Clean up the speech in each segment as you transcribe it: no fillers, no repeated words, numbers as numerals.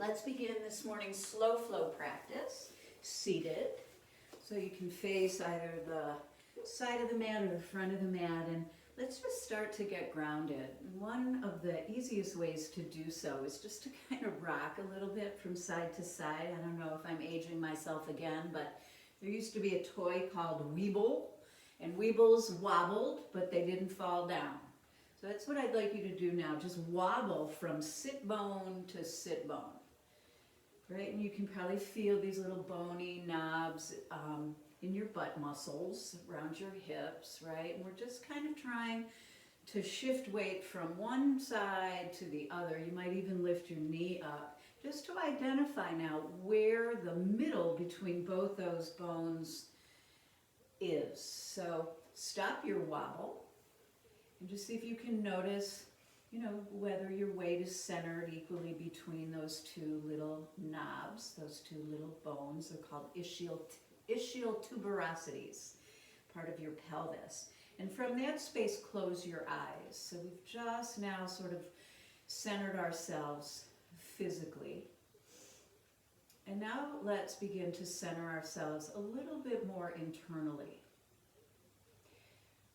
Let's begin this morning's slow flow practice, seated. So you can face either the side of the mat or the front of the mat, and let's just start to get grounded. One of the easiest ways to do so is just to kind of rock a little bit from side to side. I don't know if I'm aging myself again, but there used to be a toy called Weeble, and Weebles wobbled, but they didn't fall down. So that's what I'd like you to do now. Just wobble from sit bone to sit bone. Right, and you can probably feel these little bony knobs in your butt muscles, around your hips, right? And we're just kind of trying to shift weight from one side to the other. You might even lift your knee up, just to identify now where the middle between both those bones is. So stop your wobble and just see if you can notice, you know, whether your weight is centered equally between those two little knobs, those two little bones. They're called ischial tuberosities, part of your pelvis. And from that space, close your eyes. So we've just now sort of centered ourselves physically. And now let's begin to center ourselves a little bit more internally.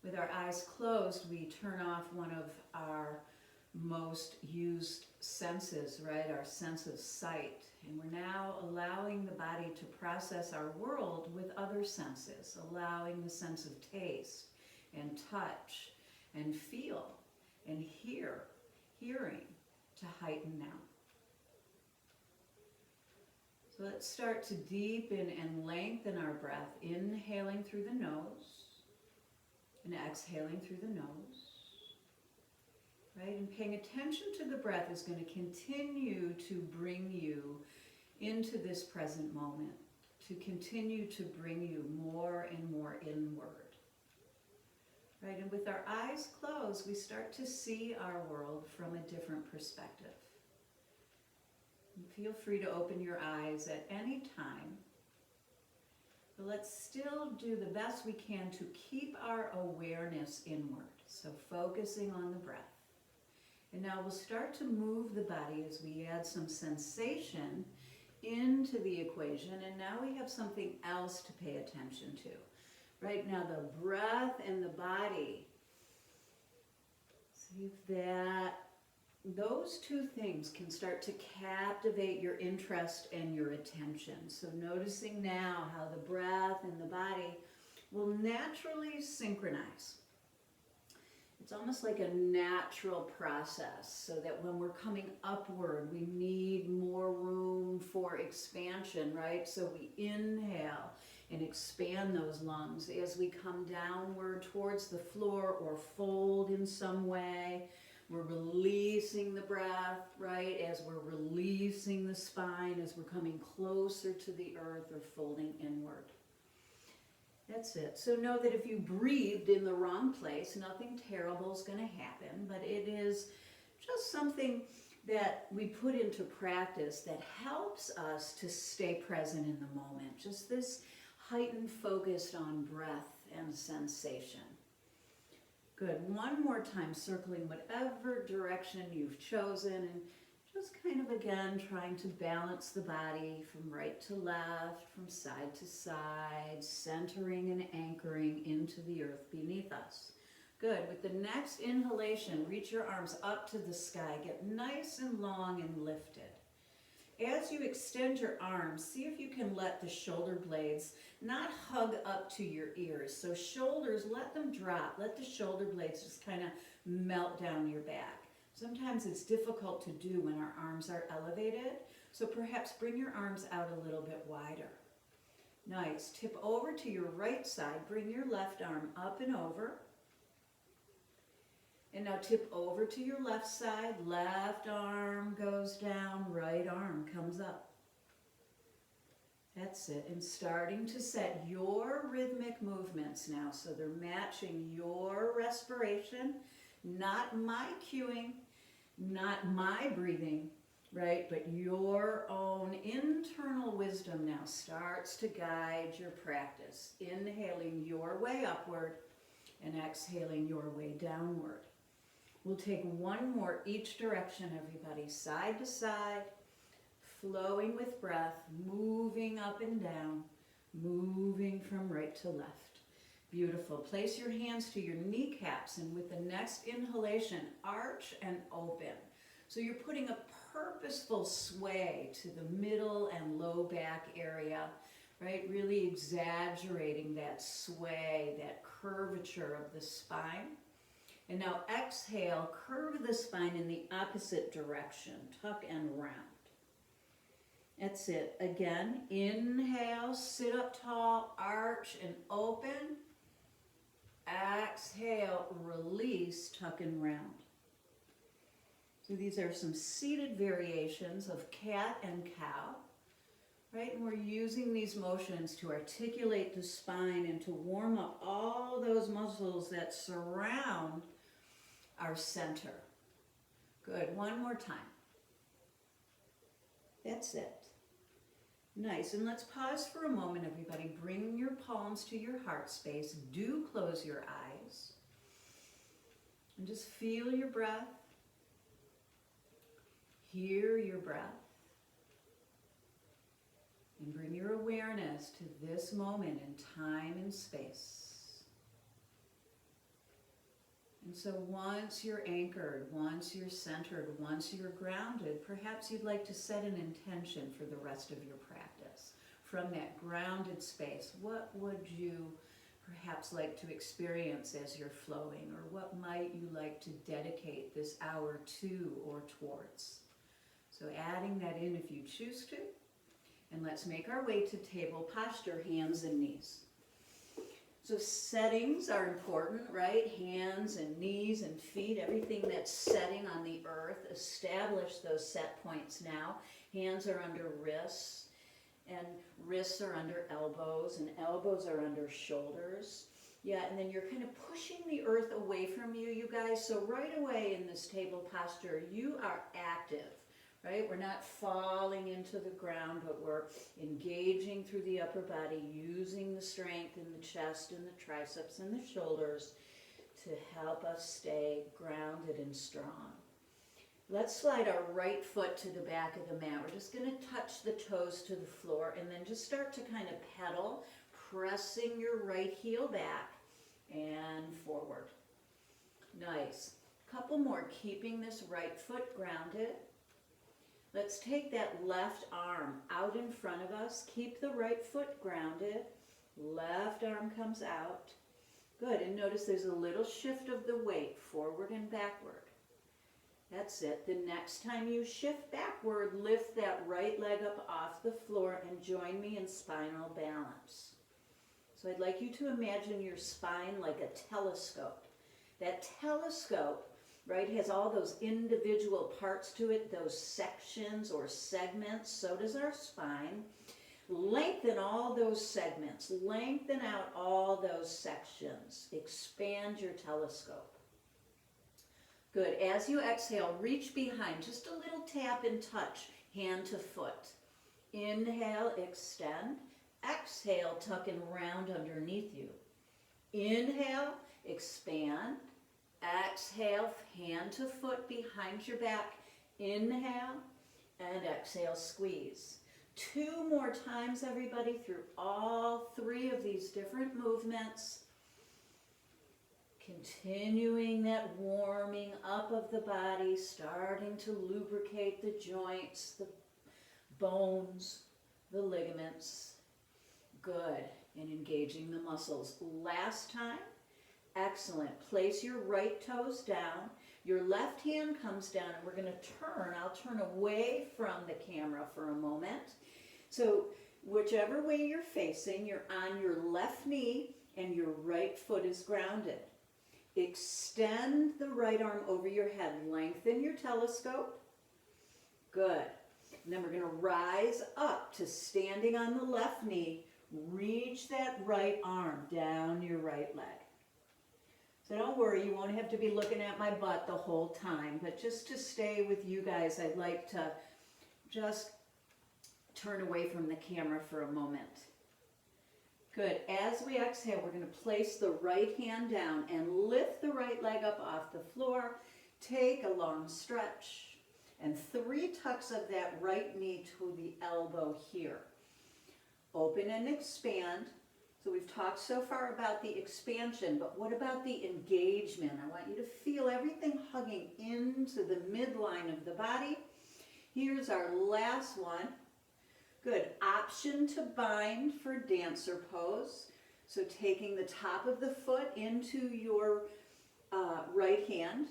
With our eyes closed, we turn off one of our most used senses, right? Our sense of sight. And we're now allowing the body to process our world with other senses, allowing the sense of taste and touch and feel and hearing to heighten now. So let's start to deepen and lengthen our breath, inhaling through the nose and exhaling through the nose. Right? And paying attention to the breath is going to continue to bring you into this present moment, to continue to bring you more and more inward. Right? And with our eyes closed, we start to see our world from a different perspective. And feel free to open your eyes at any time. But let's still do the best we can to keep our awareness inward. So focusing on the breath. And now we'll start to move the body as we add some sensation into the equation. And now we have something else to pay attention to. Right now, the breath and the body. See if those two things can start to captivate your interest and your attention. So noticing now how the breath and the body will naturally synchronize. It's almost like a natural process, so that when we're coming upward, we need more room for expansion, right? So we inhale and expand those lungs. As we come downward towards the floor or fold in some way, we're releasing the breath, right? As we're releasing the spine, as we're coming closer to the earth or folding inward. That's it. So know that if you breathed in the wrong place, nothing terrible is going to happen, but it is just something that we put into practice that helps us to stay present in the moment. Just this heightened focus on breath and sensation. Good. One more time, circling whatever direction you've chosen, and just kind of again trying to balance the body from right to left, from side to side, centering and anchoring into the earth beneath us. Good. With the next inhalation, reach your arms up to the sky. Get nice and long and lifted. As you extend your arms, see if you can let the shoulder blades not hug up to your ears. So shoulders, let them drop. Let the shoulder blades just kind of melt down your back. Sometimes it's difficult to do when our arms are elevated, so perhaps bring your arms out a little bit wider. Nice. Tip over to your right side. Bring your left arm up and over. And now tip over to your left side. Left arm goes down, right arm comes up. That's it. And starting to set your rhythmic movements now, so they're matching your respiration, not my cueing, not my breathing, right? But your own internal wisdom now starts to guide your practice. Inhaling your way upward and exhaling your way downward. We'll take one more each direction, everybody. Side to side, flowing with breath, moving up and down, moving from right to left. Beautiful. Place your hands to your kneecaps, and with the next inhalation, arch and open. So you're putting a purposeful sway to the middle and low back area, right? Really exaggerating that sway, that curvature of the spine. And now exhale, curve the spine in the opposite direction, tuck and round. That's it. Again, inhale, sit up tall, arch and open. Exhale, release, tuck and round. So these are some seated variations of cat and cow, right? And we're using these motions to articulate the spine and to warm up all those muscles that surround our center. Good. One more time. That's it. Nice. And let's pause for a moment, everybody. Bring your palms to your heart space. Do close your eyes. And just feel your breath. Hear your breath. And bring your awareness to this moment in time and space. And so once you're anchored, once you're centered, once you're grounded, perhaps you'd like to set an intention for the rest of your practice. From that grounded space, what would you perhaps like to experience as you're flowing? Or what might you like to dedicate this hour to or towards? So adding that in if you choose to. And let's make our way to table posture, hands and knees. So settings are important, right? Hands and knees and feet, everything that's setting on the earth. Establish those set points now. Hands are under wrists, and wrists are under elbows, and elbows are under shoulders. Yeah, and then you're kind of pushing the earth away from you, you guys. So right away in this table posture, you are active. Right? We're not falling into the ground, but we're engaging through the upper body, using the strength in the chest and the triceps and the shoulders to help us stay grounded and strong. Let's slide our right foot to the back of the mat. We're just going to touch the toes to the floor and then just start to kind of pedal, pressing your right heel back and forward. Nice. Couple more, keeping this right foot grounded. Let's take that left arm out in front of us. Keep the right foot grounded. Left arm comes out. Good, and notice there's a little shift of the weight forward and backward. That's it. The next time you shift backward, lift that right leg up off the floor and join me in spinal balance. So I'd like you to imagine your spine like a telescope. That telescope, right, has all those individual parts to it, those sections or segments. So does our spine. Lengthen all those segments. Lengthen out all those sections. Expand your telescope. Good. As you exhale, reach behind. Just a little tap and touch, hand to foot. Inhale, extend. Exhale, tuck and round underneath you. Inhale, expand. Exhale, hand to foot behind your back. Inhale, and exhale, squeeze. 2 more times, everybody, through all 3 of these different movements. Continuing that warming up of the body, starting to lubricate the joints, the bones, the ligaments. Good. And engaging the muscles. Last time. Excellent. Place your right toes down. Your left hand comes down, and we're going to turn. I'll turn away from the camera for a moment. So whichever way you're facing, you're on your left knee and your right foot is grounded. Extend the right arm over your head. Lengthen your telescope. Good. And then we're going to rise up to standing on the left knee. Reach that right arm down your right leg. So don't worry, you won't have to be looking at my butt the whole time, but just to stay with you guys, I'd like to just turn away from the camera for a moment. Good. As we exhale, we're going to place the right hand down and lift the right leg up off the floor. Take a long stretch. and 3 tucks of that right knee to the elbow here. Open and expand. So we've talked so far about the expansion, but what about the engagement? I want you to feel everything hugging into the midline of the body. Here's our last one. Good. Option to bind for dancer pose. So taking the top of the foot into your right hand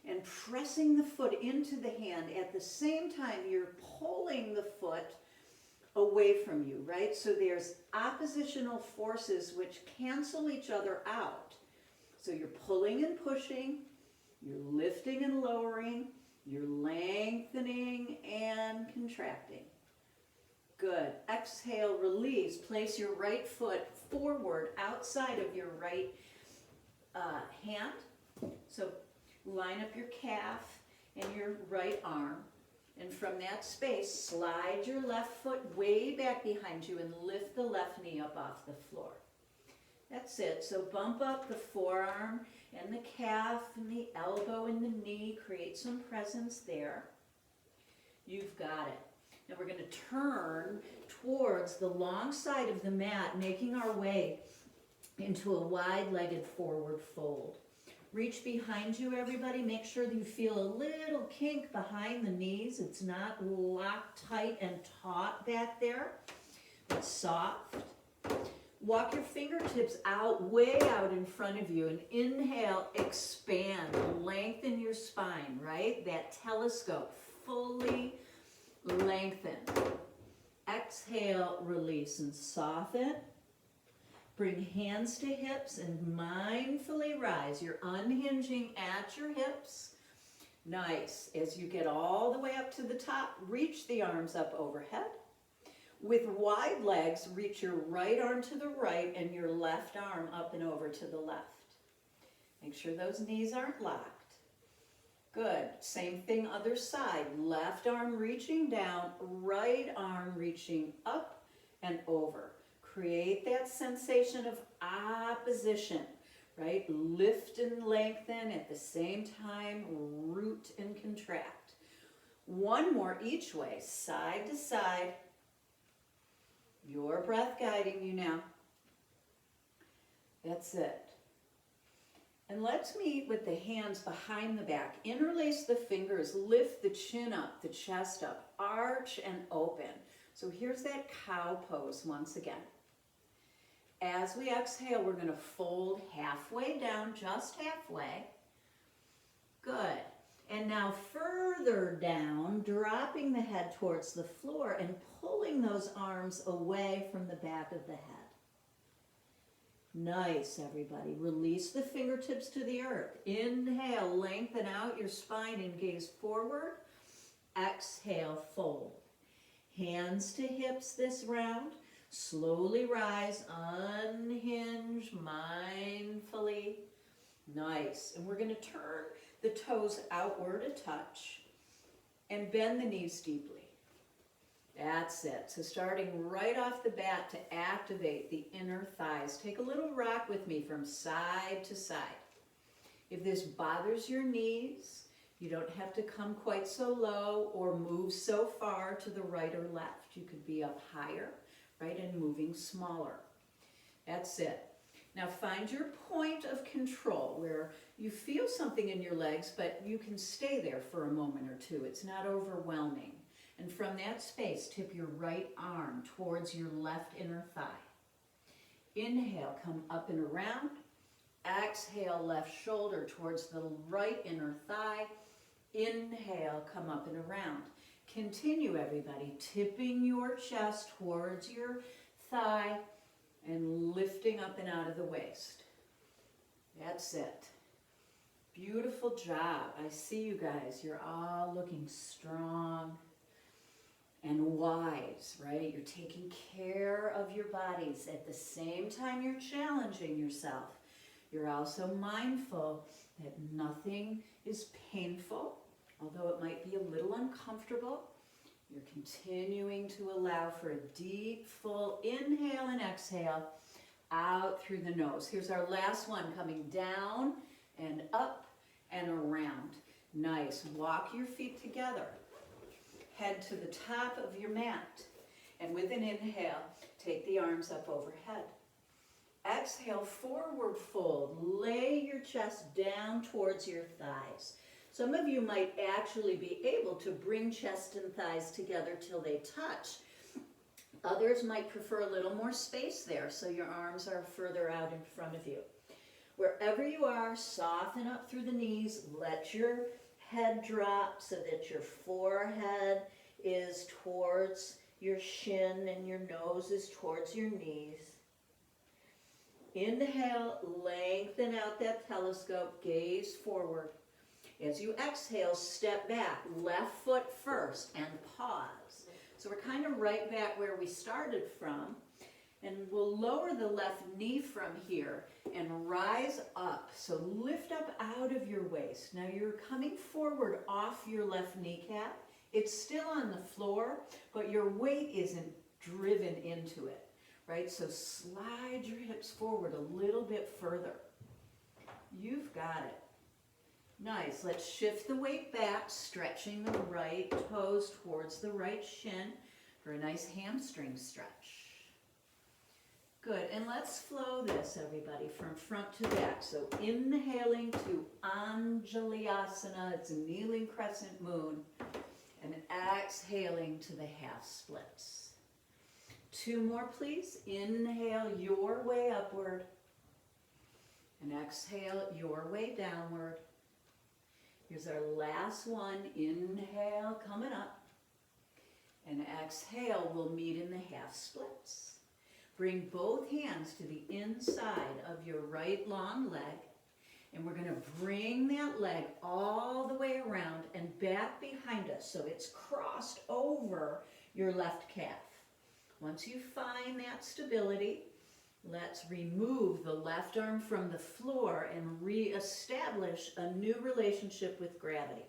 and pressing the foot into the hand. At the same time, you're pulling the foot away from you, right? So there's oppositional forces which cancel each other out. So you're pulling and pushing, you're lifting and lowering, you're lengthening and contracting. Good. Exhale, release. Place your right foot forward outside of your right hand. So line up your calf and your right arm. And from that space, slide your left foot way back behind you and lift the left knee up off the floor. That's it. So bump up the forearm and the calf and the elbow and the knee. Create some presence there. You've got it. Now we're going to turn towards the long side of the mat, making our way into a wide-legged forward fold. Reach behind you, everybody. Make sure that you feel a little kink behind the knees. It's not locked tight and taut back there. It's soft. Walk your fingertips out, way out in front of you, and inhale, expand, lengthen your spine, right? That telescope, fully lengthen. Exhale, release and soften. Bring hands to hips and mindfully rise. You're unhinging at your hips. Nice. As you get all the way up to the top, reach the arms up overhead. With wide legs, reach your right arm to the right and your left arm up and over to the left. Make sure those knees aren't locked. Good. Same thing other side. Left arm reaching down, right arm reaching up and over. Create that sensation of opposition, right? Lift and lengthen at the same time, root and contract. One more each way, side to side. Your breath guiding you now. That's it. And let's meet with the hands behind the back. Interlace the fingers, lift the chin up, the chest up, arch and open. So here's that cow pose once again. As we exhale, we're going to fold halfway down, just halfway. Good. And now further down, dropping the head towards the floor and pulling those arms away from the back of the head. Nice, everybody. Release the fingertips to the earth. Inhale, lengthen out your spine and gaze forward. Exhale, fold. Hands to hips this round. Slowly rise, unhinge mindfully. Nice. And we're going to turn the toes outward a touch and bend the knees deeply. That's it. So starting right off the bat to activate the inner thighs. Take a little rock with me from side to side. If this bothers your knees, you don't have to come quite so low or move so far to the right or left. You could be up higher, right, and moving smaller. That's it. Now find your point of control where you feel something in your legs, but you can stay there for a moment or two. It's not overwhelming. And from that space, tip your right arm towards your left inner thigh. Inhale, come up and around. Exhale, left shoulder towards the right inner thigh. Inhale, come up and around. Continue, everybody, tipping your chest towards your thigh and lifting up and out of the waist. That's it. Beautiful job. I see you guys. You're all looking strong and wise, right? You're taking care of your bodies. At the same time you're challenging yourself. You're also mindful that nothing is painful, although it might be a little uncomfortable. You're continuing to allow for a deep, full inhale and exhale out through the nose. Here's our last one, coming down and up and around. Nice. Walk your feet together. head to the top of your mat. And with an inhale, take the arms up overhead. Exhale, forward fold. Lay your chest down towards your thighs. Some of you might actually be able to bring chest and thighs together till they touch. Others might prefer a little more space there, so your arms are further out in front of you. Wherever you are, soften up through the knees. Let your head drop so that your forehead is towards your shin and your nose is towards your knees. Inhale, lengthen out that telescope, gaze forward. As you exhale, step back, left foot first, and pause. So we're kind of right back where we started from, and we'll lower the left knee from here and rise up. So lift up out of your waist. Now you're coming forward off your left kneecap. It's still on the floor, but your weight isn't driven into it, right? So slide your hips forward a little bit further. You've got it. Nice. Let's shift the weight back, stretching the right toes towards the right shin for a nice hamstring stretch. Good. And let's flow this, everybody, from front to back. So inhaling to Anjalyasana, it's a kneeling crescent moon, and exhaling to the half splits. 2 more, please. Inhale your way upward, and exhale your way downward. Here's our last one. Inhale, coming up. And exhale, we'll meet in the half splits. Bring both hands to the inside of your right long leg. And we're going to bring that leg all the way around and back behind us so it's crossed over your left calf. Once you find that stability, let's remove the left arm from the floor and reestablish a new relationship with gravity.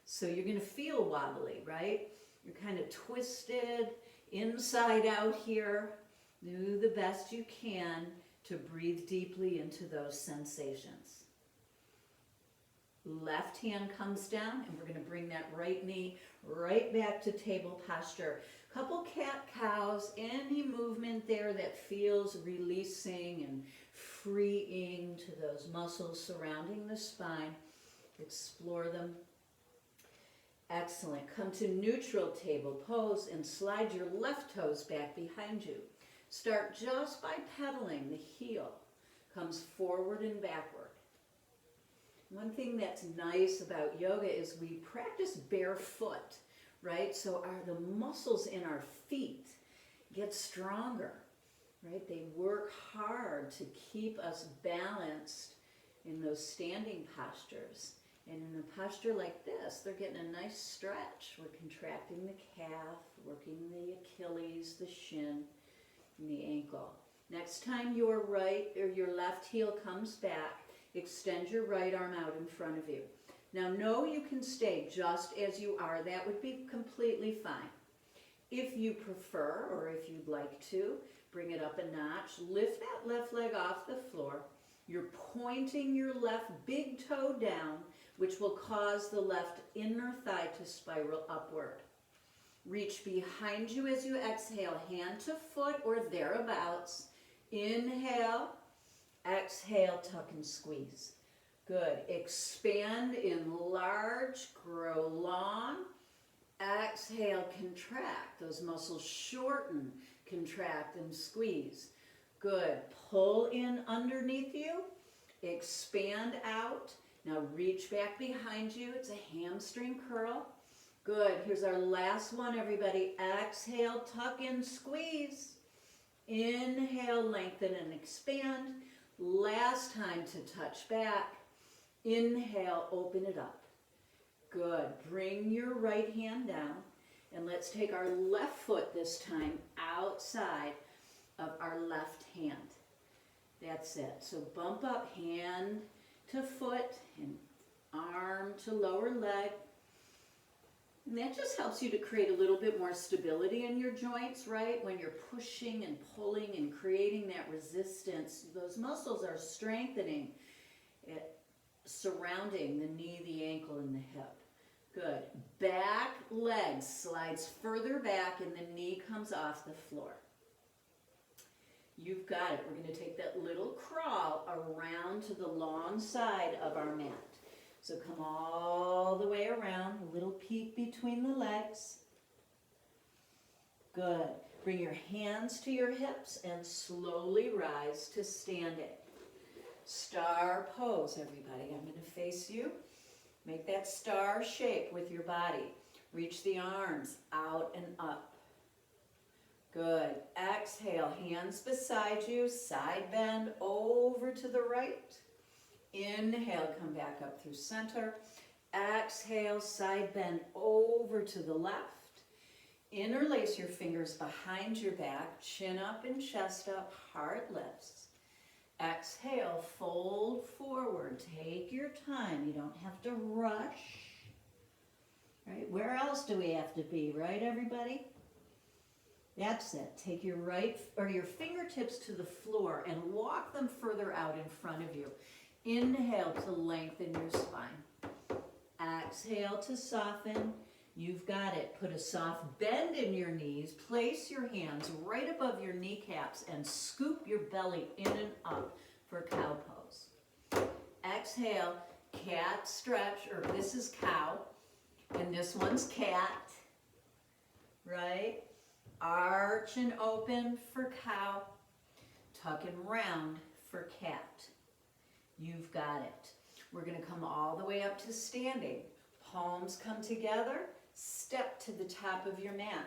So you're going to feel wobbly, right? You're kind of twisted inside out here. Do the best you can to breathe deeply into those sensations. Left hand comes down, and we're going to bring that right knee right back to table posture. Couple cat-cows, any movement there that feels releasing and freeing to those muscles surrounding the spine. Explore them. Excellent. Come to neutral table pose and slide your left toes back behind you. Start just by pedaling. The heel comes forward and backward. One thing that's nice about yoga is we practice barefoot, right? So the muscles in our feet get stronger, right? They work hard to keep us balanced in those standing postures. And in a posture like this, they're getting a nice stretch. We're contracting the calf, working the Achilles, the shin, and the ankle. Next time your right or your left heel comes back, extend your right arm out in front of you. Now know you can stay just as you are. That would be completely fine. If you prefer, or if you'd like to, bring it up a notch. Lift that left leg off the floor. You're pointing your left big toe down, which will cause the left inner thigh to spiral upward. Reach behind you as you exhale, hand to foot or thereabouts. Inhale, exhale, tuck and squeeze. Good. Expand, enlarge, grow long. Exhale, contract. Those muscles shorten, contract, and squeeze. Good. Pull in underneath you. Expand out. Now reach back behind you. It's a hamstring curl. Good. Here's our last one, everybody. Exhale, tuck and squeeze. Inhale, lengthen and expand. Last time to touch back. Inhale, open it up. Good. Bring your right hand down. And let's take our left foot this time outside of our left hand. That's it. So bump up, hand to foot and arm to lower leg. And that just helps you to create a little bit more stability in your joints, right? When you're pushing and pulling and creating that resistance, those muscles are strengthening, surrounding the knee, the ankle, and the hip. Good. Back leg slides further back and the knee comes off the floor. You've got it. We're going to take that little crawl around to the long side of our mat. So come all the way around, a little peek between the legs. Good. Bring your hands to your hips and slowly rise to standing. Star pose, everybody. I'm going to face you. Make that star shape with your body. Reach the arms out and up. Good. Exhale, hands beside you, side bend over to the right. Inhale, come back up through center. Exhale, side bend over to the left. Interlace your fingers behind your back, chin up and chest up, heart lifts. Exhale, fold forward. Take your time. You don't have to rush. Right? Where else do we have to be, right, everybody? That's it. Take your your fingertips to the floor and walk them further out in front of you. Inhale to lengthen your spine. Exhale to soften. You've got it. Put a soft bend in your knees. Place your hands right above your kneecaps and scoop your belly in and up for cow pose. Exhale, cat stretch, or this is cow, and this one's cat, right? Arch and open for cow, tuck and round for cat. You've got it. We're going to come all the way up to standing. Palms come together, step to the top of your mat.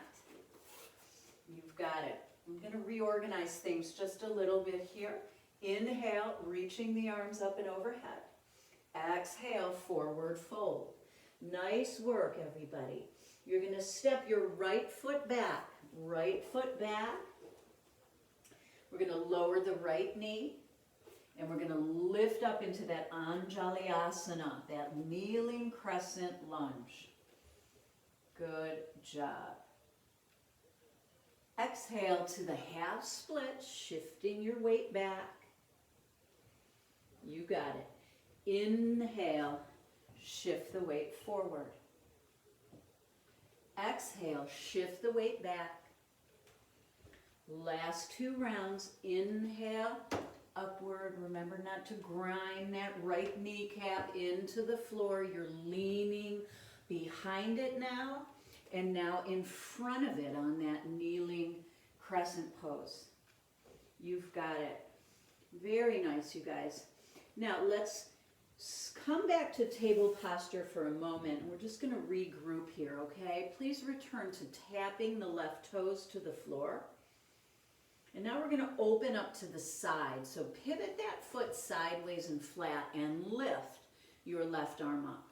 You've got it. I'm going to reorganize things just a little bit here. Inhale, reaching the arms up and overhead. Exhale, forward fold. Nice work, everybody. You're going to step your right foot back. Right foot back. We're going to lower the right knee. And we're going to lift up into that Anjalayasana, that kneeling crescent lunge. Good job. Exhale to the half split, shifting your weight back. You got it. Inhale, shift the weight forward. Exhale, shift the weight back. Last 2 rounds. Inhale, upward. Remember not to grind that right kneecap into the floor. You're leaning behind it now, and now in front of it on that kneeling crescent pose. You've got it. Very nice, you guys. Now let's come back to table posture for a moment. We're just going to regroup here, okay? Please return to tapping the left toes to the floor. And now we're going to open up to the side. So pivot that foot sideways and flat and lift your left arm up.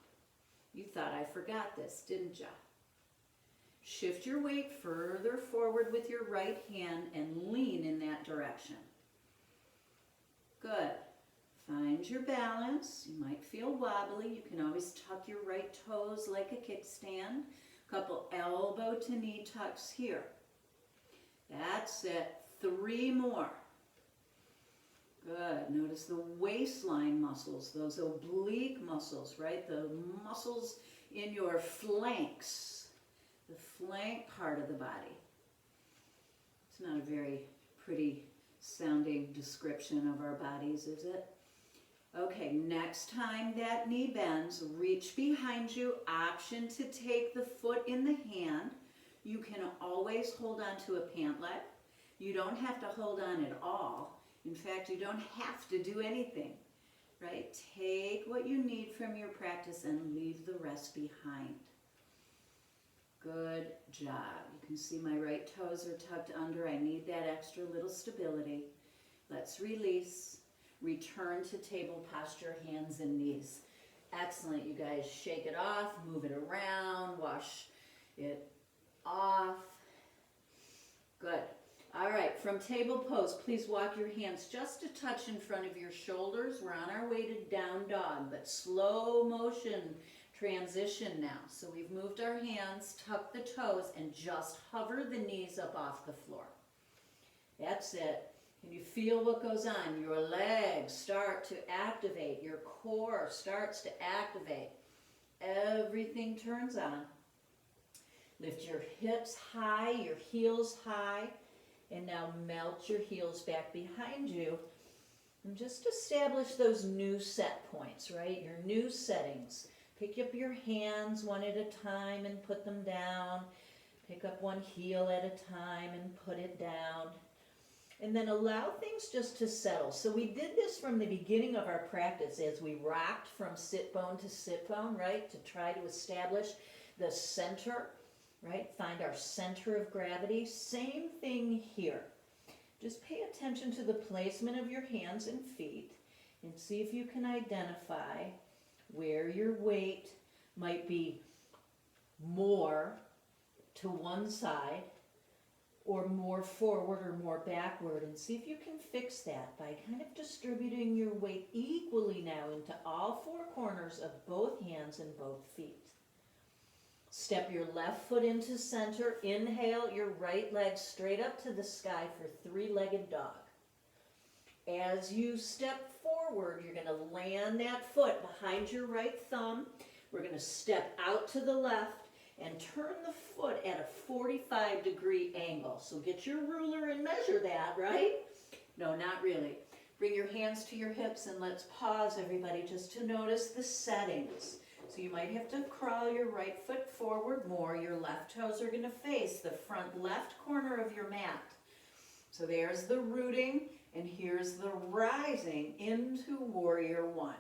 You thought I forgot this, didn't ya? Shift your weight further forward with your right hand and lean in that direction. Good. Find your balance. You might feel wobbly. You can always tuck your right toes like a kickstand. Couple elbow to knee tucks here. That's it. 3 more. Good. Notice the waistline muscles, those oblique muscles, right? The muscles in your flanks, the flank part of the body. It's not a very pretty sounding description of our bodies, is it? Okay, next time that knee bends, reach behind you, option to take the foot in the hand. You can always hold on to a pant leg. You don't have to hold on at all. In fact, you don't have to do anything, right? Take what you need from your practice and leave the rest behind. Good job. You can see my right toes are tucked under. I need that extra little stability. Let's release. Return to table posture, hands and knees. Excellent, you guys. Shake it off, move it around, wash it off. Good. All right, from table pose, please walk your hands just a touch in front of your shoulders. We're on our way to down dog, but slow motion transition now. So we've moved our hands, tuck the toes, and just hover the knees up off the floor. That's it. Can you feel what goes on? Your legs start to activate. Your core starts to activate. Every everything turns on. Lift your hips high, your heels high, and now melt your heels back behind you. And just establish those new set points, right? Your new settings. Pick up your hands one at a time and put them down. Pick up one heel at a time and put it down. And then allow things just to settle. So we did this from the beginning of our practice as we rocked from sit bone to sit bone, right? To try to establish the center, right? Find our center of gravity. Same thing here. Just pay attention to the placement of your hands and feet and see if you can identify where your weight might be more to one side or more forward or more backward, and see if you can fix that by kind of distributing your weight equally now into all four corners of both hands and both feet. Step your left foot into center. Inhale your right leg straight up to the sky for three-legged dog. As you step forward, you're going to land that foot behind your right thumb. We're going to step out to the left and turn the foot at a 45-degree angle. So get your ruler and measure that, right? No, not really. Bring your hands to your hips and let's pause, everybody, just to notice the settings. So you might have to crawl your right foot forward more. Your left toes are going to face the front left corner of your mat. So there's the rooting, and here's the rising into warrior one.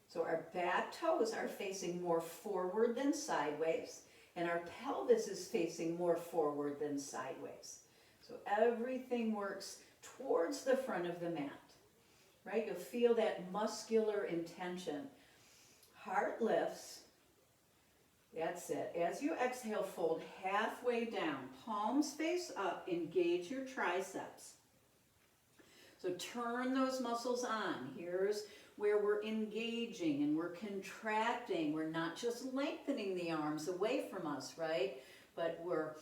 So our back toes are facing more forward than sideways, and our pelvis is facing more forward than sideways. So everything works towards the front of the mat, right? You'll feel that muscular intention. Heart lifts. That's it. As you exhale, fold halfway down. Palms face up. Engage your triceps. So turn those muscles on. Here's where we're engaging and we're contracting. We're not just lengthening the arms away from us, right? But we're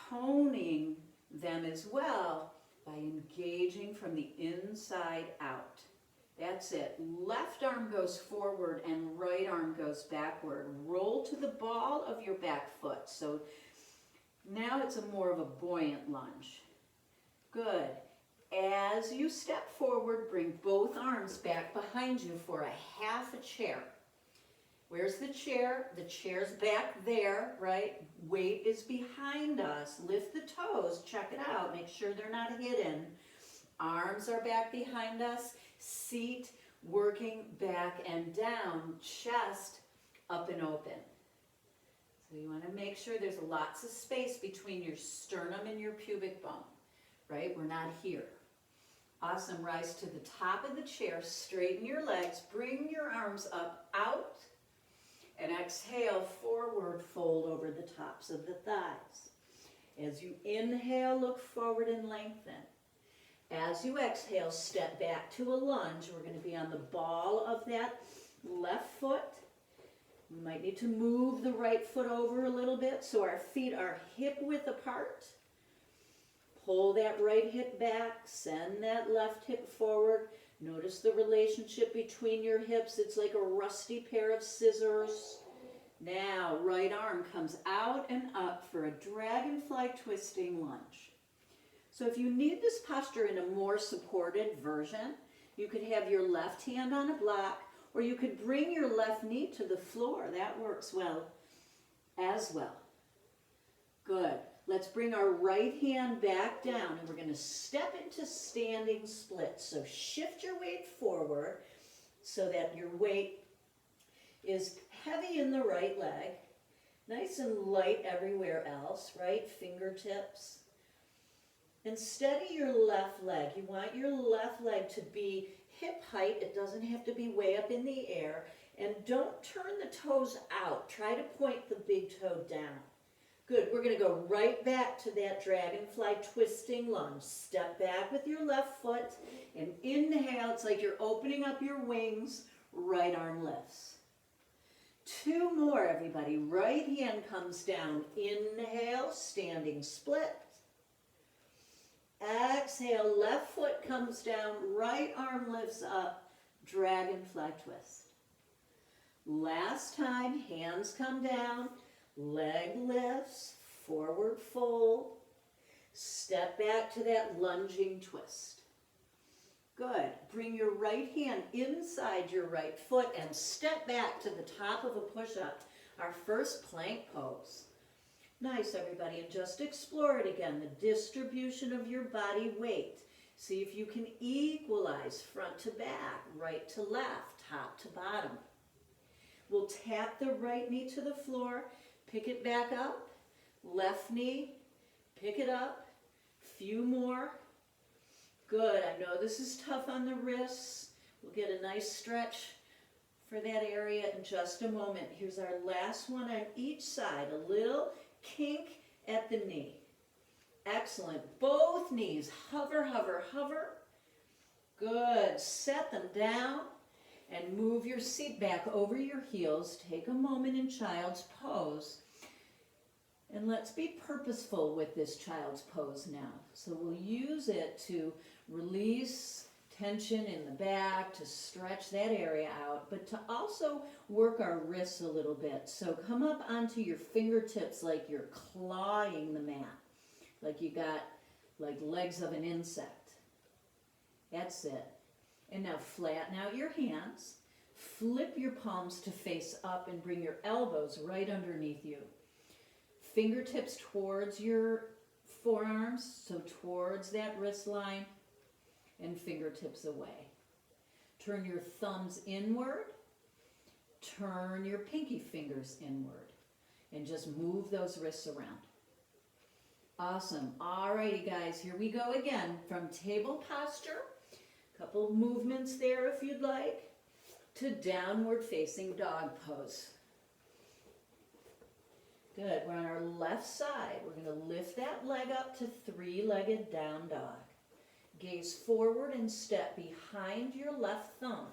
toning them as well by engaging from the inside out. That's it. Left arm goes forward and right arm goes backward. Roll to the ball of your back foot. So now it's more of a buoyant lunge. Good. As you step forward, bring both arms back behind you for a half a chair. Where's the chair? The chair's back there, right? Weight is behind us. Lift the toes. Check it out. Make sure they're not hidden. Arms are back behind us. Seat working back and down. Chest up and open. So you want to make sure there's lots of space between your sternum and your pubic bone, right? We're not here. Awesome. Rise to the top of the chair. Straighten your legs. Bring your arms up, out. And exhale, forward, fold over the tops of the thighs. As you inhale, look forward and lengthen. As you exhale, step back to a lunge. We're going to be on the ball of that left foot. We might need to move the right foot over a little bit so our feet are hip width apart. Pull that right hip back, send that left hip forward. Notice the relationship between your hips. It's like a rusty pair of scissors. Now, right arm comes out and up for a dragonfly twisting lunge. So if you need this posture in a more supported version, you could have your left hand on a block, or you could bring your left knee to the floor. That works well as well. Good. Let's bring our right hand back down, and we're going to step into standing splits. So shift your weight forward so that your weight is heavy in the right leg, nice and light everywhere else, right? Fingertips. And steady your left leg. You want your left leg to be hip height. It doesn't have to be way up in the air. And don't turn the toes out. Try to point the big toe down. Good. We're going to go right back to that dragonfly twisting lunge. Step back with your left foot and inhale. It's like you're opening up your wings. Right arm lifts. Two more, everybody. Right hand comes down. Inhale, standing split. Exhale, left foot comes down, right arm lifts up, dragonfly twist. Last time, hands come down, leg lifts, forward fold, step back to that lunging twist. Good. Bring your right hand inside your right foot and step back to the top of a push-up, our first plank pose. Nice, everybody, and just explore it again, the distribution of your body weight. See if you can equalize front to back, right to left, top to bottom. We'll tap the right knee to the floor, pick it back up, left knee, pick it up, few more. Good, I know this is tough on the wrists. We'll get a nice stretch for that area in just a moment. Here's our last one on each side, a little kink at the knee. Excellent, both knees, hover, hover, hover. Good, set them down and move your seat back over your heels. Take a moment in child's pose. And let's be purposeful with this child's pose now. So we'll use it to release tension in the back, to stretch that area out, but to also work our wrists a little bit. So come up onto your fingertips like you're clawing the mat, like you got like legs of an insect. That's it. And now flatten out your hands, flip your palms to face up and bring your elbows right underneath you. Fingertips towards your forearms, so towards that wrist line, and fingertips away. Turn your thumbs inward, turn your pinky fingers inward, and just move those wrists around. Awesome. Alrighty, guys, here we go again from table posture. Couple of movements there if you'd like, to downward facing dog pose. Good, we're on our left side. We're going to lift that leg up to three-legged down dog. Gaze forward and step behind your left thumb.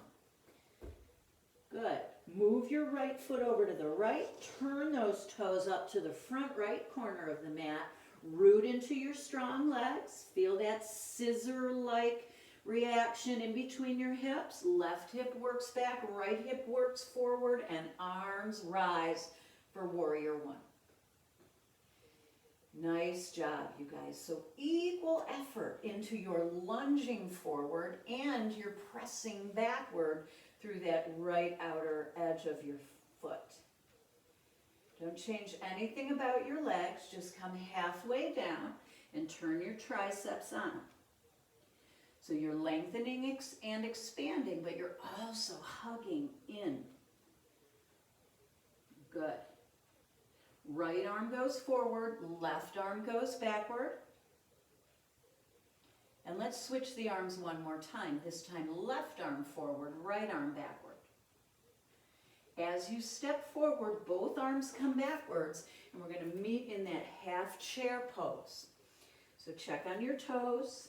Good. Move your right foot over to the right. Turn those toes up to the front right corner of the mat. Root into your strong legs. Feel that scissor-like reaction in between your hips. Left hip works back, right hip works forward, and arms rise for warrior one. Nice job, you guys. So equal effort into your lunging forward and your pressing backward through that right outer edge of your foot. Don't change anything about your legs. Just come halfway down and turn your triceps on. So you're lengthening and expanding, but you're also hugging in. Good. Right arm goes forward, left arm goes backward. And let's switch the arms one more time. This time left arm forward, right arm backward. As you step forward, both arms come backwards, and we're going to meet in that half chair pose. So check on your toes.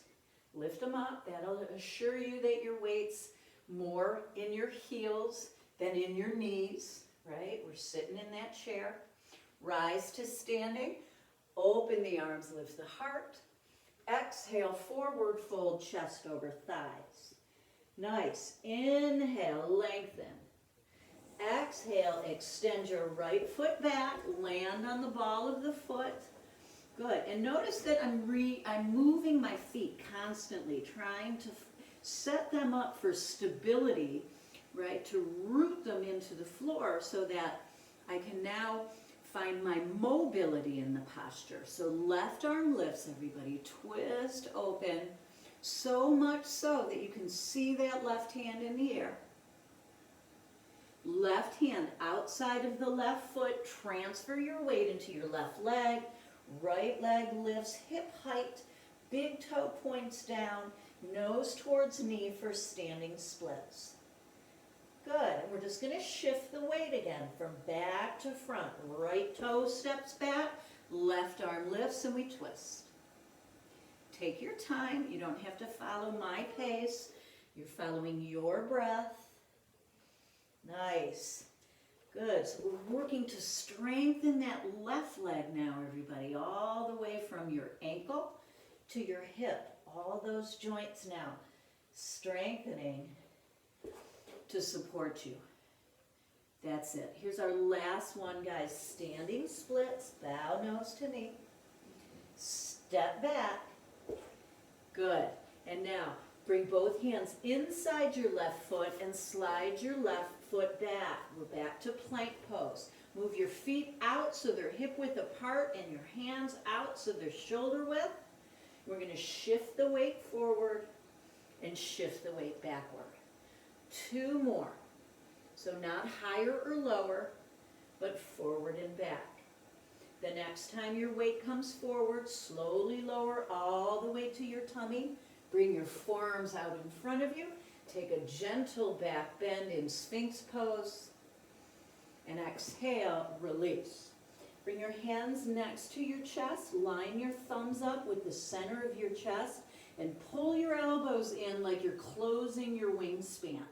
Lift them up. That'll assure you that your weight's more in your heels than in your knees, right? We're sitting in that chair. Rise to standing. Open the arms, lift the heart. Exhale, forward fold, chest over thighs. Nice. Inhale, lengthen. Exhale, extend your right foot back. Land on the ball of the foot. Good, and notice that I'm moving my feet constantly, trying to set them up for stability, right, to root them into the floor so that I can now find my mobility in the posture. So left arm lifts, everybody, twist open, so much so that you can see that left hand in the air. Left hand outside of the left foot, transfer your weight into your left leg. Right leg lifts, hip height, big toe points down, nose towards knee for standing splits. Good, and we're just going to shift the weight again from back to front. Right toe steps back, left arm lifts, and we twist. Take your time. You don't have to follow my pace. You're following your breath. Nice. Good, so we're working to strengthen that left leg now, everybody, all the way from your ankle to your hip. All those joints now strengthening to support you. That's it. Here's our last one, guys. Standing splits, bow nose to knee. Step back. Good. And now, bring both hands inside your left foot and slide your left foot back. We're back to plank pose. Move your feet out so they're hip width apart and your hands out so they're shoulder width. We're going to shift the weight forward and shift the weight backward. 2 more. So not higher or lower, but forward and back. The next time your weight comes forward, slowly lower all the way to your tummy. Bring your forearms out in front of you. Take a gentle back bend in Sphinx pose. And exhale, release. Bring your hands next to your chest. Line your thumbs up with the center of your chest. And pull your elbows in like you're closing your wingspan.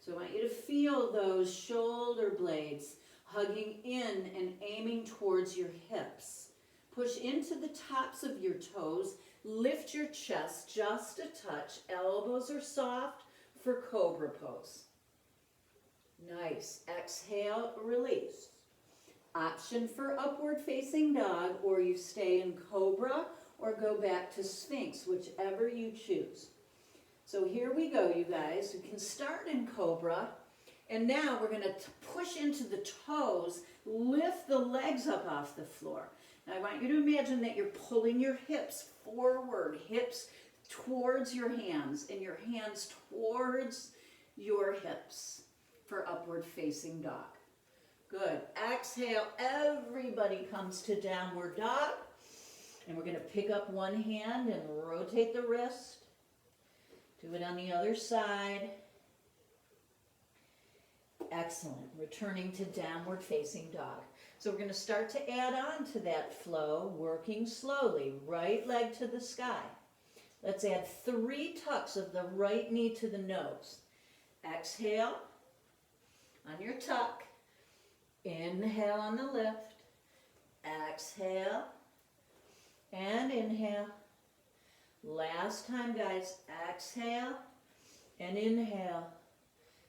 So I want you to feel those shoulder blades hugging in and aiming towards your hips. Push into the tops of your toes. Lift your chest just a touch. Elbows are soft for cobra pose. Nice. Exhale, release. Option for upward facing dog, or you stay in cobra or go back to Sphinx, whichever you choose. So here we go, you guys. We can start in cobra, and now we're going to push into the toes, lift the legs up off the floor. Now I want you to imagine that you're pulling your hips forward, hips towards your hands, and your hands towards your hips for upward facing dog. Good. Exhale, everybody comes to downward dog. And we're going to pick up one hand and rotate the wrist. Do it on the other side. Excellent. Returning to downward facing dog. So we're going to start to add on to that flow, working slowly. Right leg to the sky. Let's add 3 tucks of the right knee to the nose. Exhale on your tuck. Inhale on the lift. Exhale. And inhale. Last time, guys. Exhale and inhale.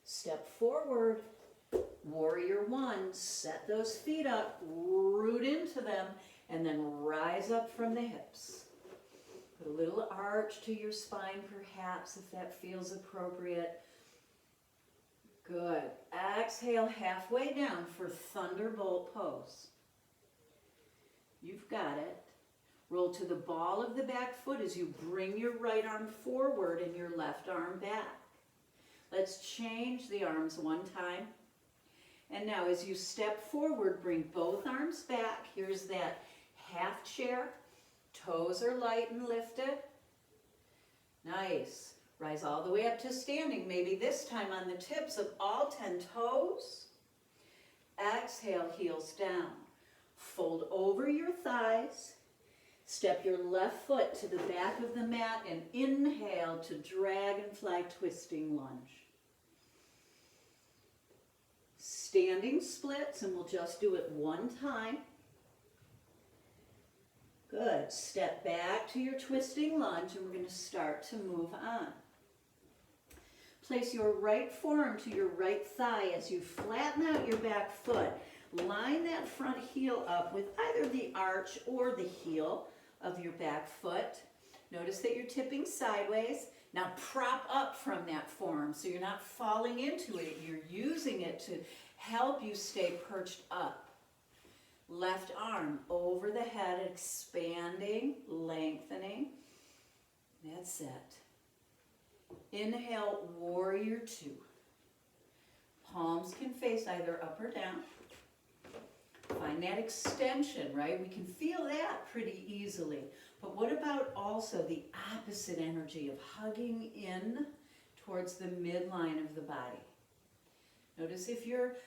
Step forward. Warrior 1. Set those feet up. Root into them. And then rise up from the hips. Put a little arch to your spine, perhaps, if that feels appropriate. Good. Exhale halfway down for thunderbolt pose. You've got it. Roll to the ball of the back foot as you bring your right arm forward and your left arm back. Let's change the arms one time. And now as you step forward, bring both arms back. Here's that half chair. Toes are light and lifted. Nice. Rise all the way up to standing, maybe this time on the tips of all 10 toes. Exhale, heels down. Fold over your thighs. Step your left foot to the back of the mat and inhale to dragonfly twisting lunge. Standing splits, and we'll just do it one time. Good. Step back to your twisting lunge, and we're going to start to move on. Place your right forearm to your right thigh as you flatten out your back foot. Line that front heel up with either the arch or the heel of your back foot. Notice that you're tipping sideways. Now prop up from that forearm so you're not falling into it. You're using it to help you stay perched up. Left arm over the head, expanding, lengthening. That's it. Inhale, warrior 2. Palms can face either up or down. Find that extension, right? We can feel that pretty easily. But what about also the opposite energy of hugging in towards the midline of the body? Notice if you're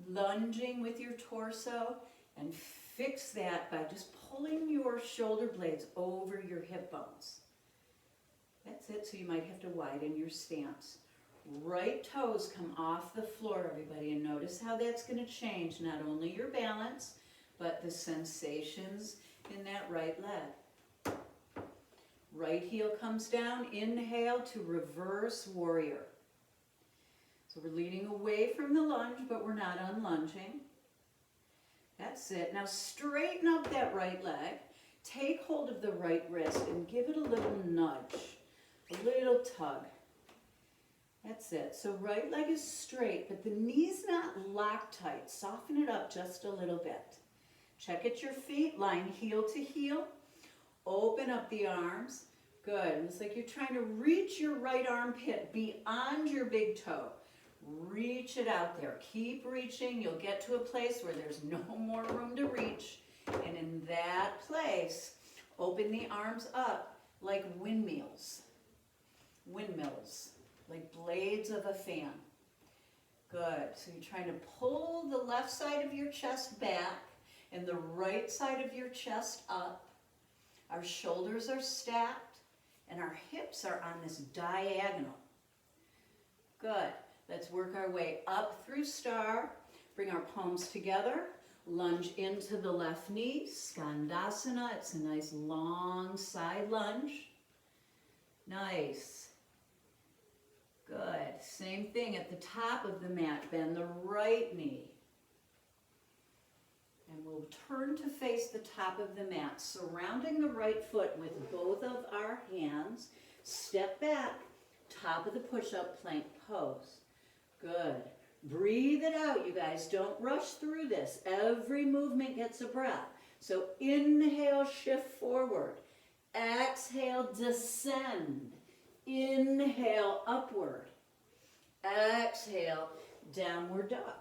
lunging with your torso, and fix that by just pulling your shoulder blades over your hip bones. That's it, so you might have to widen your stance. Right toes come off the floor, everybody, and notice how that's going to change not only your balance, but the sensations in that right leg. Right heel comes down, inhale to reverse warrior. So So we're leaning away from the lunge, but we're not unlunging. That's it. Now straighten up that right leg. Take hold of the right wrist and give it a little nudge, a little tug. That's it. So right leg is straight, but the knee's not locked tight. Soften it up just a little bit. Check at your feet, line heel to heel. Open up the arms. Good. It's like you're trying to reach your right armpit beyond your big toe. Reach it out there. Keep reaching. You'll get to a place where there's no more room to reach. And in that place, open the arms up like windmills. Windmills, like blades of a fan. Good. So you're trying to pull the left side of your chest back and the right side of your chest up. Our shoulders are stacked and our hips are on this diagonal. Good. Let's work our way up through star. Bring our palms together. Lunge into the left knee. Skandasana. It's a nice long side lunge. Nice. Good. Same thing at the top of the mat. Bend the right knee. And we'll turn to face the top of the mat, surrounding the right foot with both of our hands. Step back, top of the push-up plank pose. Good. Breathe it out, you guys. Don't rush through this. Every movement gets a breath. So inhale, shift forward. Exhale, descend. Inhale, upward. Exhale, downward dog.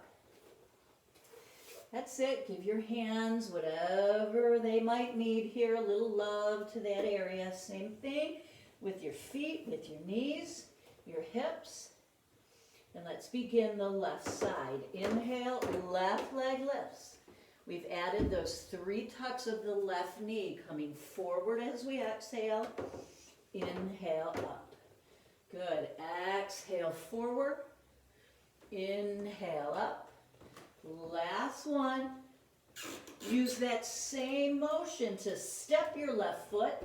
That's it. Give your hands whatever they might need here. A little love to that area. Same thing with your feet, with your knees, your hips. And let's begin the left side. Inhale, left leg lifts. We've added those 3 tucks of the left knee coming forward as we exhale. Inhale up. Good. Exhale forward. Inhale up. Last one. Use that same motion to step your left foot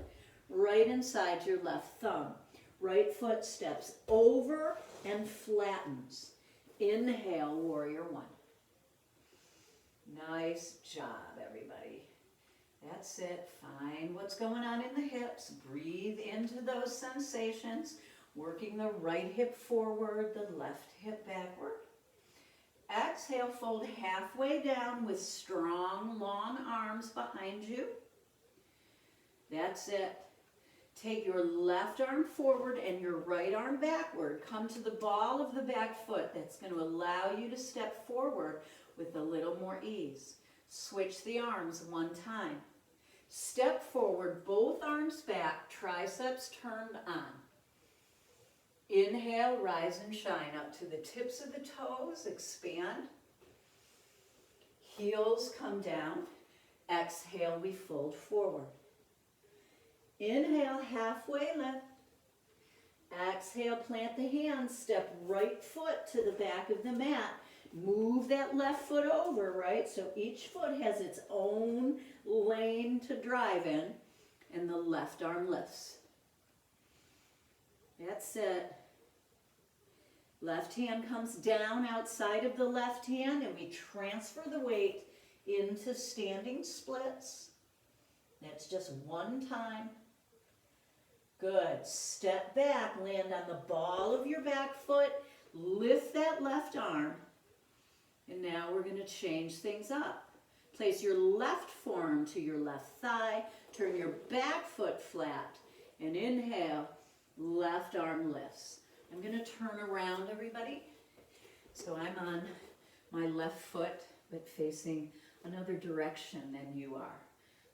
right inside your left thumb. Right foot steps over and flattens. Inhale, warrior one. Nice job, everybody. That's it. Find what's going on in the hips. Breathe into those sensations. Working the right hip forward, the left hip backward. Exhale, fold halfway down with strong, long arms behind you. That's it. Take your left arm forward and your right arm backward. Come to the ball of the back foot. That's going to allow you to step forward with a little more ease. Switch the arms one time. Step forward, both arms back, triceps turned on. Inhale, rise and shine up to the tips of the toes, expand. Heels come down. Exhale, we fold forward. Inhale, halfway lift. Exhale, plant the hands, step right foot to the back of the mat. Move that left foot over, right? So each foot has its own lane to drive in, and the left arm lifts. That's it. Left hand comes down outside of the left hand, and we transfer the weight into standing splits. That's just one time. Good. Step back, land on the ball of your back foot, lift that left arm, and now we're going to change things up. Place your left forearm to your left thigh, turn your back foot flat, and inhale, left arm lifts. I'm going to turn around, everybody. So I'm on my left foot, but facing another direction than you are.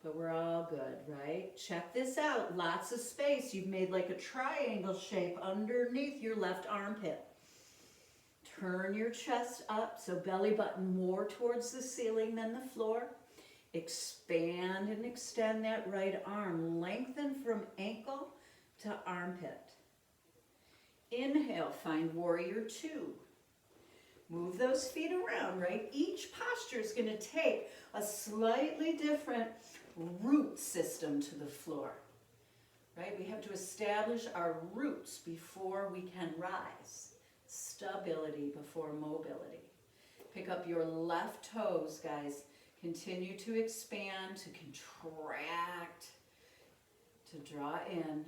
But we're all good, right? Check this out. Lots of space. You've made like a triangle shape underneath your left armpit. Turn your chest up, so belly button more towards the ceiling than the floor. Expand and extend that right arm. Lengthen from ankle to armpit. Inhale, find warrior two. Move those feet around, right? Each posture is going to take a slightly different root system to the floor, right? We have to establish our roots before we can rise. Stability before mobility. Pick up your left toes, guys. Continue to expand, to contract, to draw in.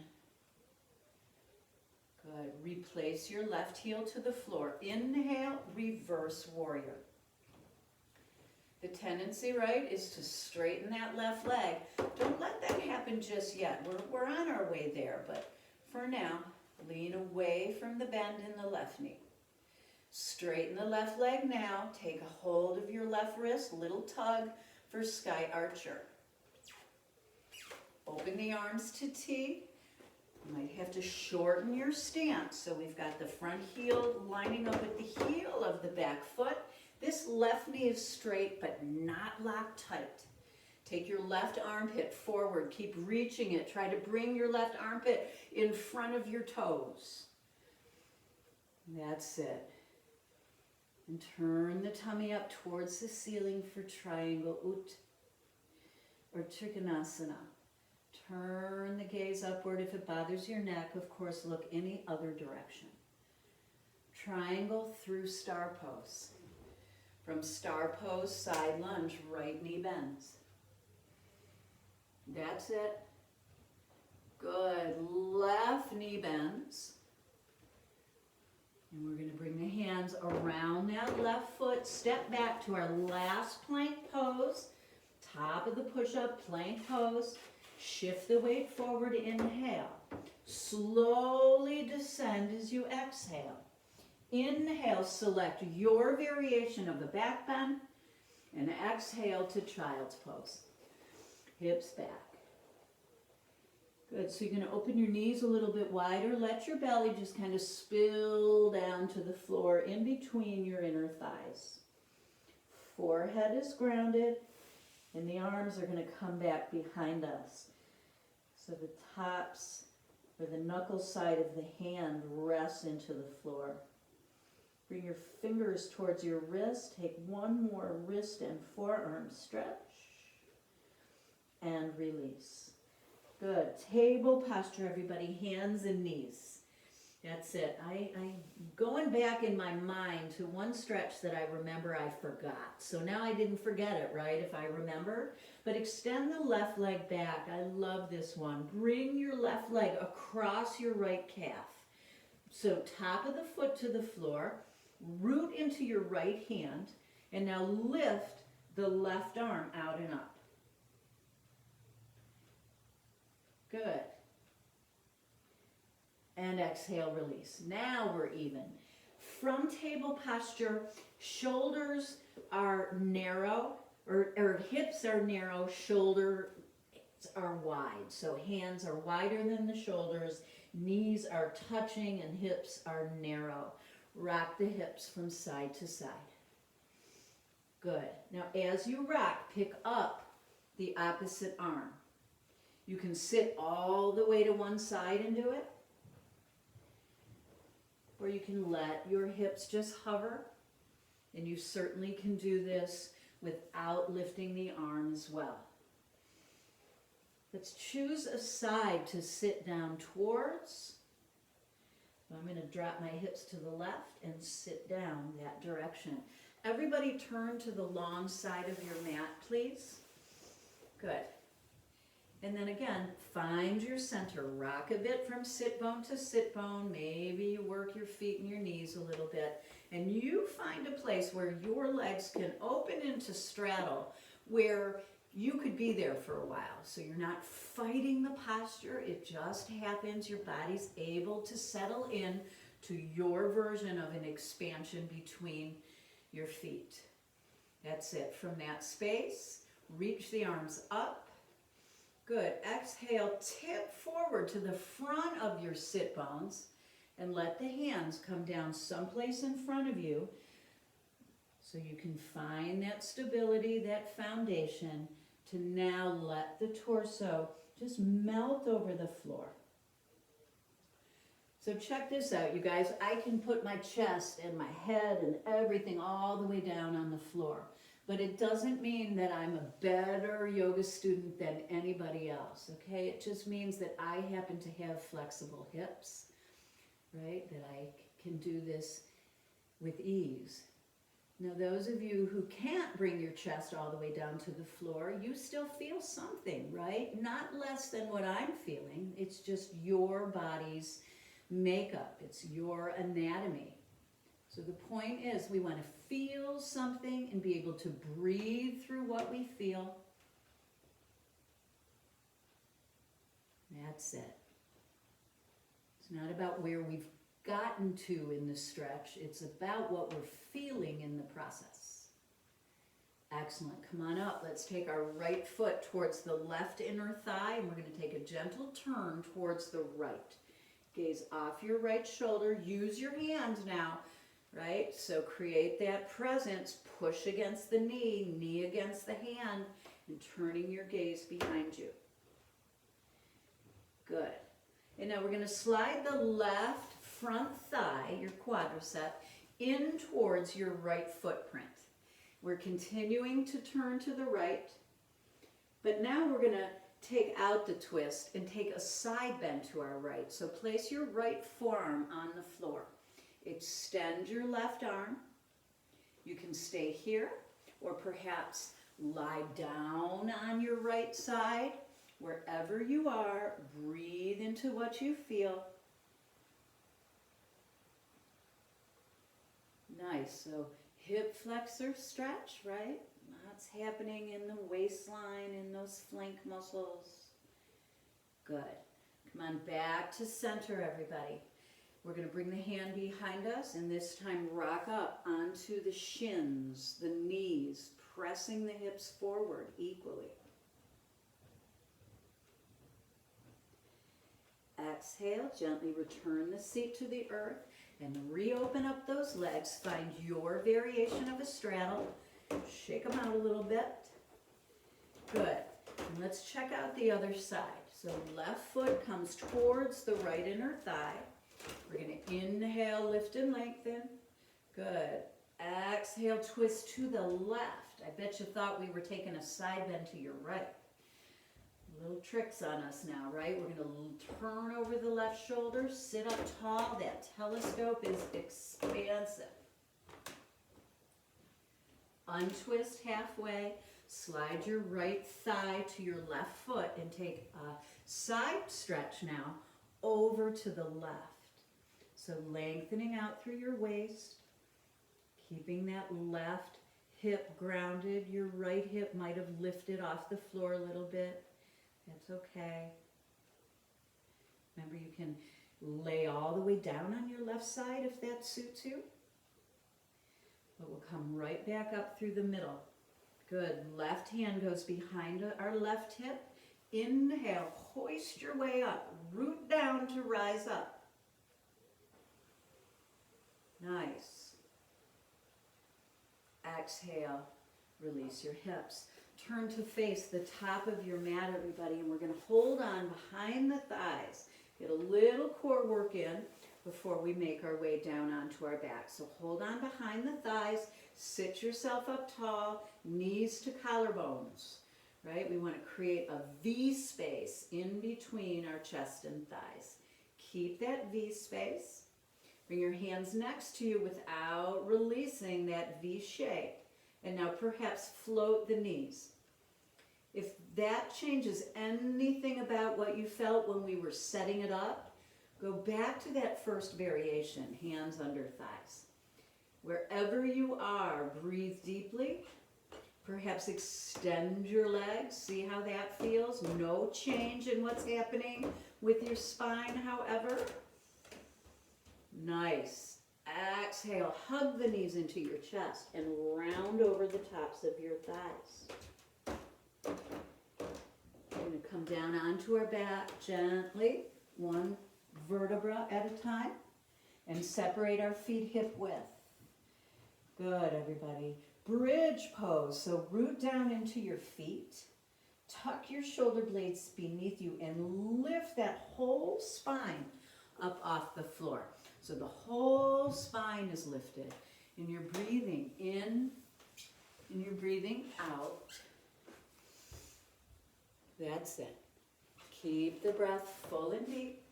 Good. Replace your left heel to the floor. Inhale, reverse warrior. The tendency, right, is to straighten that left leg. Don't let that happen just yet. We're on our way there, but for now, lean away from the bend in the left knee. Straighten the left leg now. Take a hold of your left wrist, little tug for Sky Archer. Open the arms to T. You might have to shorten your stance. So we've got the front heel lining up with the heel of the back foot. This left knee is straight but not locked tight. Take your left armpit forward. Keep reaching it. Try to bring your left armpit in front of your toes. That's it. And turn the tummy up towards the ceiling for triangle ut or trikonasana. Turn the gaze upward. If it bothers your neck, of course, look any other direction. Triangle through star pose. From star pose, side lunge, right knee bends. That's it. Good. Left knee bends. And we're going to bring the hands around that left foot. Step back to our last plank pose. Top of the push-up, plank pose. Shift the weight forward, inhale. Slowly descend as you exhale. Inhale, select your variation of the back bend, and exhale to child's pose. Hips back. Good, so you're going to open your knees a little bit wider. Let your belly just kind of spill down to the floor in between your inner thighs. Forehead is grounded, and the arms are going to come back behind us. So the tops or the knuckle side of the hand rests into the floor. Bring your fingers towards your wrist. Take one more wrist and forearm stretch. And release. Good. Table posture, everybody. Hands and knees. That's it. I'm going back in my mind to one stretch that I remember I forgot. So now I didn't forget it, right, if I remember. But extend the left leg back. I love this one. Bring your left leg across your right calf. So top of the foot to the floor. Root into your right hand. And now lift the left arm out and up. Good. And exhale, release. Now we're even. From table posture, shoulders are narrow, or hips are narrow, shoulders are wide. So hands are wider than the shoulders, knees are touching, and hips are narrow. Rock the hips from side to side. Good. Now as you rock, pick up the opposite arm. You can sit all the way to one side and do it. Or you can let your hips just hover. And you certainly can do this without lifting the arm as well. Let's choose a side to sit down towards. So I'm going to drop my hips to the left and sit down that direction. Everybody turn to the long side of your mat, please. Good. And then again, find your center. Rock a bit from sit bone to sit bone. Maybe you work your feet and your knees a little bit. And you find a place where your legs can open into straddle, where you could be there for a while. So you're not fighting the posture. It just happens. Your body's able to settle in to your version of an expansion between your feet. That's it. From that space, reach the arms up. Good. Exhale, tip forward to the front of your sit bones and let the hands come down someplace in front of you so you can find that stability, that foundation, to now let the torso just melt over the floor. So check this out, you guys. I can put my chest and my head and everything all the way down on the floor. But it doesn't mean that I'm a better yoga student than anybody else, okay? It just means that I happen to have flexible hips, right? That I can do this with ease. Now those of you who can't bring your chest all the way down to the floor, you still feel something, right? Not less than what I'm feeling. It's just your body's makeup. It's your anatomy. So the point is we want to feel something and be able to breathe through what we feel. That's it. It's not about where we've gotten to in the stretch. It's about what we're feeling in the process. Excellent. Come on up. Let's take our right foot towards the left inner thigh, and we're going to take a gentle turn towards the right. Gaze off your right shoulder. Use your hands now, right? So create that presence. Push against the knee, knee against the hand, and turning your gaze behind you. Good. And now we're going to slide the left front thigh, your quadricep, in towards your right footprint. We're continuing to turn to the right, but now we're going to take out the twist and take a side bend to our right. So place your right forearm on the floor. Extend your left arm. You can stay here or perhaps lie down on your right side. Wherever you are, breathe into what you feel. Nice. So hip flexor stretch, right? Lots happening in the waistline, in those flank muscles. Good. Come on back to center, everybody. We're going to bring the hand behind us and this time rock up onto the shins, the knees, pressing the hips forward equally. Exhale, gently return the seat to the earth and reopen up those legs. Find your variation of a straddle. Shake them out a little bit. Good. And let's check out the other side. So left foot comes towards the right inner thigh. We're going to inhale, lift and lengthen. Good. Exhale, twist to the left. I bet you thought we were taking a side bend to your right. Little tricks on us now, right? We're going to turn over the left shoulder, sit up tall. That telescope is expansive. Untwist halfway. Slide your right thigh to your left foot and take a side stretch now over to the left. So lengthening out through your waist, keeping that left hip grounded. Your right hip might have lifted off the floor a little bit. That's okay. Remember, you can lay all the way down on your left side if that suits you. But we'll come right back up through the middle. Good. Left hand goes behind our left hip. Inhale, hoist your way up. Root down to rise up. Nice. Exhale, release your hips. Turn to face the top of your mat, everybody, and we're going to hold on behind the thighs. Get a little core work in before we make our way down onto our back. So hold on behind the thighs, sit yourself up tall, knees to collarbones, right? We want to create a V space in between our chest and thighs. Keep that V space. Bring your hands next to you without releasing that V shape. And now perhaps float the knees. If that changes anything about what you felt when we were setting it up, go back to that first variation, hands under thighs. Wherever you are, breathe deeply. Perhaps extend your legs. See how that feels. No change in what's happening with your spine, however. Nice. Exhale, hug the knees into your chest and round over the tops of your thighs. We're going to come down onto our back gently, one vertebra at a time, and separate our feet hip width. Good, everybody. Bridge pose. So root down into your feet, tuck your shoulder blades beneath you, and lift that whole spine up off the floor. So the whole spine is lifted, and you're breathing in, and you're breathing out. That's it. Keep the breath full and deep.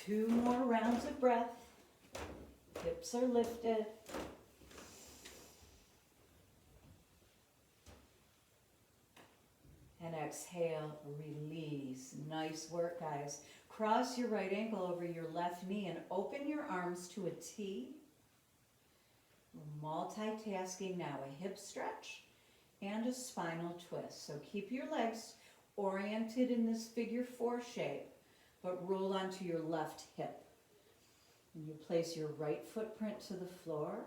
2 more rounds of breath. Hips are lifted. And exhale, release. Nice work, guys. Cross your right ankle over your left knee and open your arms to a T. We're multitasking now, a hip stretch and a spinal twist. So keep your legs oriented in this figure 4 shape, but roll onto your left hip. And you place your right footprint to the floor,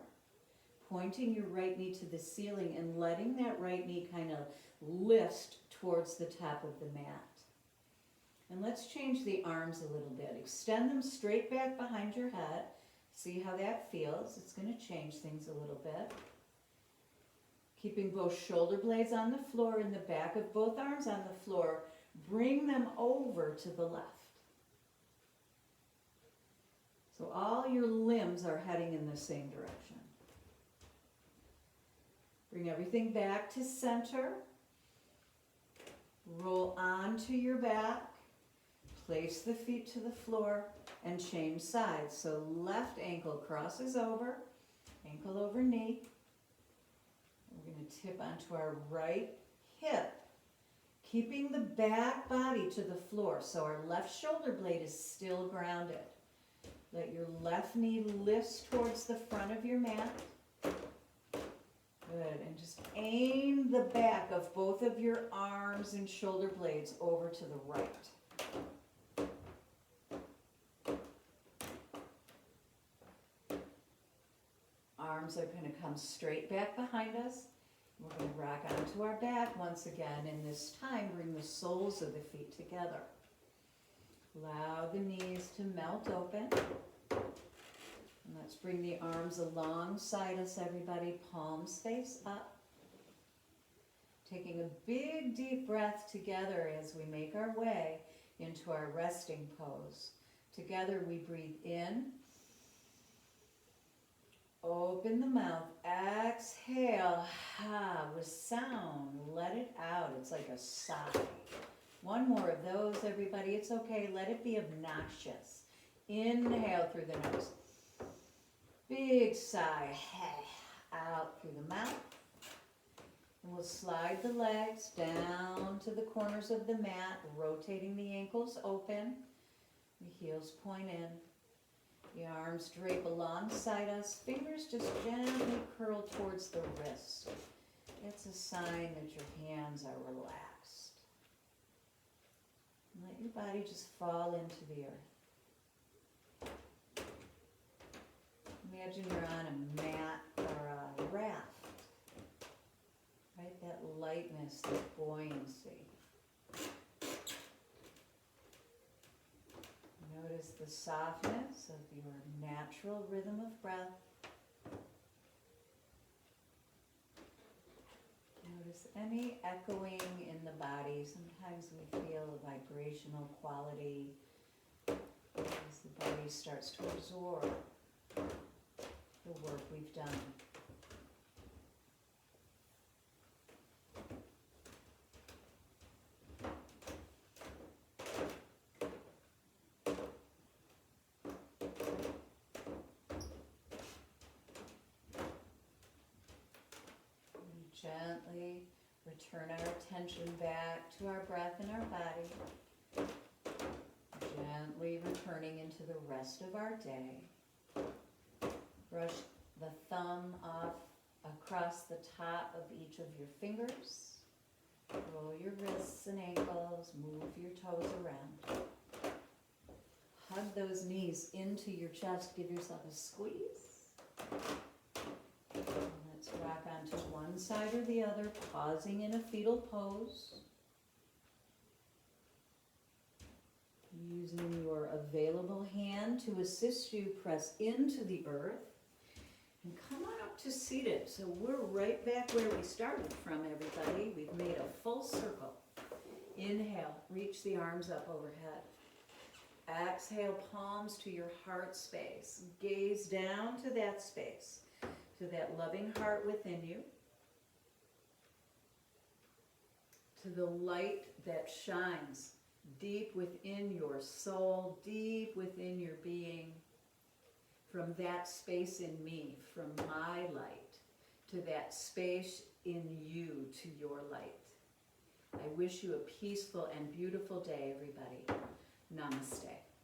pointing your right knee to the ceiling and letting that right knee kind of lift towards the top of the mat. And let's change the arms a little bit. Extend them straight back behind your head. See how that feels. It's going to change things a little bit. Keeping both shoulder blades on the floor and the back of both arms on the floor. Bring them over to the left. So all your limbs are heading in the same direction. Bring everything back to center. Roll onto your back. Place the feet to the floor and change sides. So left ankle crosses over, ankle over knee. We're going to tip onto our right hip, keeping the back body to the floor so our left shoulder blade is still grounded. Let your left knee lift towards the front of your mat. Good, and just aim the back of both of your arms and shoulder blades over to the right. Arms are going to come straight back behind us. We're going to rock onto our back once again, and this time bring the soles of the feet together. Allow the knees to melt open. And let's bring the arms alongside us, everybody. Palms face up. Taking a big deep breath together as we make our way into our resting pose. Together we breathe in. Open the mouth, exhale, with sound, let it out. It's like a sigh. One more of those, everybody. It's okay, let it be obnoxious. Inhale through the nose. Big sigh, out through the mouth. And we'll slide the legs down to the corners of the mat, rotating the ankles open. The heels point in. The arms drape alongside us. Fingers just gently curl towards the wrist. It's a sign that your hands are relaxed. And let your body just fall into the earth. Imagine you're on a mat or a raft. Right? That lightness, that buoyancy. Notice the softness of your natural rhythm of breath. Notice any echoing in the body. Sometimes we feel a vibrational quality as the body starts to absorb the work we've done. Gently return our attention back to our breath and our body. Gently returning into the rest of our day. Brush the thumb off across the top of each of your fingers. Roll your wrists and ankles. Move your toes around. Hug those knees into your chest. Give yourself a squeeze. Let's rock onto one side or the other, pausing in a fetal pose. Using your available hand to assist you, press into the earth. And come on up to seated. So we're right back where we started from, everybody. We've made a full circle. Inhale, reach the arms up overhead. Exhale, palms to your heart space. Gaze down to that space, to that loving heart within you, to the light that shines deep within your soul, deep within your being. from that space in me, from my light, to that space in you, to your light. I wish you a peaceful and beautiful day, everybody. Namaste.